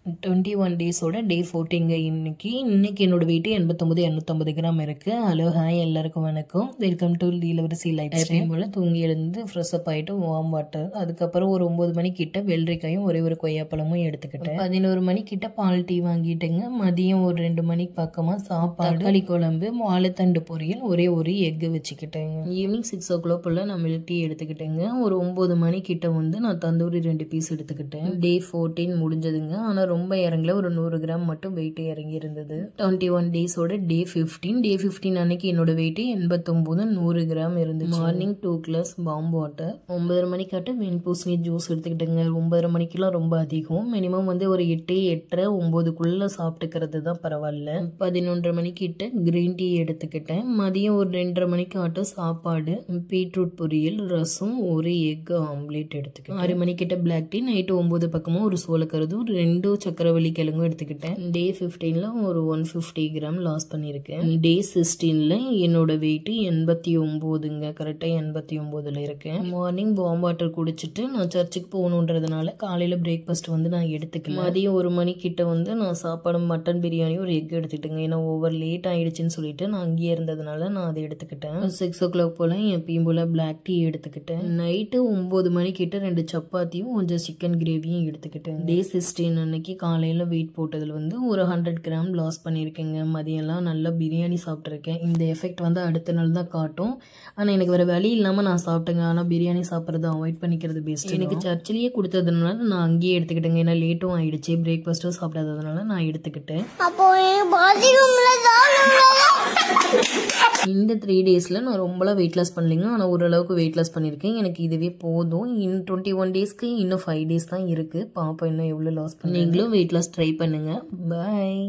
21 டேஸோட டே 14 இன்னைக்கு என்னோட wait 89,250 gram இருக்கு. ஹலோ ஹாய் எல்லாருக்கும் வணக்கம். வெல்கம் டு இளவரசி லைஃப் ஸ்டைல். போல தூங்கி எழுந்து ஃப்ரெஷ் அப் ஆயிட்டு வார்ம் வாட்டர், அதுக்கப்புறம் ஒரு 9 மணி கிட்ட வெள்ளரிக்காயும் ஒரே ஒரு கொய்யாப்பழமும் எடுத்துக்கிட்டேன். 11 மணி கிட்ட பால் டீ வாங்கிட்டேங்க. மதியம் ஒரு 2 மணிக்கு பக்கமா சாப்பாடு, தக்காளி குழம்பு, வாழைத்தண்டு பொரியல், ஒரே ஒரு எக் வச்சுக்கிட்டேங்க. ஈவினிங் 6 o'clock நான் மில்க் டீ எடுத்துக்கிட்டேங்க. ஒரு 9 மணி கிட்ட நான் தந்தூரி 2 பீஸ் எடுத்துக்கிட்டேன். டே 14 முடிஞ்சதுங்க. ஆனா ரொம்ப இறங்கல, ஒரு 100 கிராம் மட்டும் வெயிட் இறங்கி இருந்தது. 21 டேஸோட டே 15 அன்னைக்கு என்னோட வெயிட் 89,100 கிராம் இருந்துச்சு. மார்னிங் 2 கிளாஸ் வார்ம் வாட்டர், 9:30 மணிக்காட்ட வெண்பூசணி ஜூஸ் எடுத்துக்கிட்டேங்க. 9:30 மணிக்கெல்லாம் ரொம்ப அதிகம். மினிமம் ஒரு 8, 8:30, 9க்குள்ள சாப்பிட்டுக்கிறது தான் பரவாயில்ல. 11:30 மணிக்கிட்ட கிரீன் டீ எடுத்துக்கிட்டேன். மதியம் ஒரு 2:30 மணிக்காட்ட சாப்பாடு, பீட்ரூட் பொரியல், ரசம், ஒரு எக் ஆம்லேட் எடுத்துக்கிட்டேன். 6 மணிக்கிட்ட பிளாக் டீ, நைட்டு 9 பக்கமும் ஒரு சோளக்கருதும் 2 சக்கரவள்ளி கிழங்கும் எடுத்துக்கிட்டேன். டே 15 ஒரு 150 கிராம் லாஸ் பண்ணியிருக்கேன். டே 16 என்னோட வெயிட் 89ங்க. கரெக்டா 89ல இருக்கேன். மார்னிங் வார்ம் வாட்டர் குடிச்சிட்டு நான் சர்ச்சுக்கு போகணுன்றதுனால காலையில பிரேக்ஃபாஸ்ட் நான் எடுத்துக்கல. மதியம் 1 மணிக்கிட்ட நான் சாப்பாடு, மட்டன் பிரியாணி, ஒரு எக் எடுத்துக்கிட்டேங்க. ஏன்னா ஓவர் லேட் ஆயிடுச்சுன்னு சொல்லிட்டு நான் அங்கேயே இருந்ததுனால நான் அதை எடுத்துக்கிட்டேன். 6 o'clock போல எப்பயும் போல பிளாக் டீ எடுத்துக்கிட்டேன். நைட்டு 9 மணிக்கிட்ட 2 சப்பாத்தியும் கொஞ்சம் சிக்கன் கிரேவியும் எடுத்துக்கிட்டேன். டே 16 அன்னைக்கு காலையில வெயிட் போட்டதுல ஒரு 100 கிராம் லாஸ் பண்ணியிருக்கேங்க. மதியம்லாம் நல்லா பிரியாணி சாப்பிட்ருக்கேன். இந்த எஃபெக்ட் அடுத்த நாள் தான் காட்டும். ஆனால் எனக்கு வேற வழி இல்லாமல் நான் சாப்பிட்டேங்க. ஆனால் பிரியாணி சாப்பிட்றத அவாய்ட் பண்ணிக்கிறது பெஸ்ட். எனக்கு சர்ச்சிலேயே கொடுத்ததுனால நான் அங்கேயே எடுத்துக்கிட்டேங்க. ஏன்னா லேட்டும் ஆயிடுச்சு, பிரேக்ஃபாஸ்ட்டும் சாப்பிடாததுனால நான் எடுத்துக்கிட்டேன். இந்த 3 டேஸ்ல நான் ரொம்பலாம் வெயிட் லாஸ் பண்ணலைங்க. ஆனால் ஓரளவுக்கு வெயிட் லாஸ் பண்ணியிருக்கேன். எனக்கு இதுவே போதும். 21 டேஸ்க்கு இன்னும் 5 டேஸ் தான் இருக்கு. பாப்பா இன்னும் எவ்வளோ லாஸ் பண்ணி. நீங்களும் வெயிட் லாஸ் ட்ரை பண்ணுங்க. பாய்.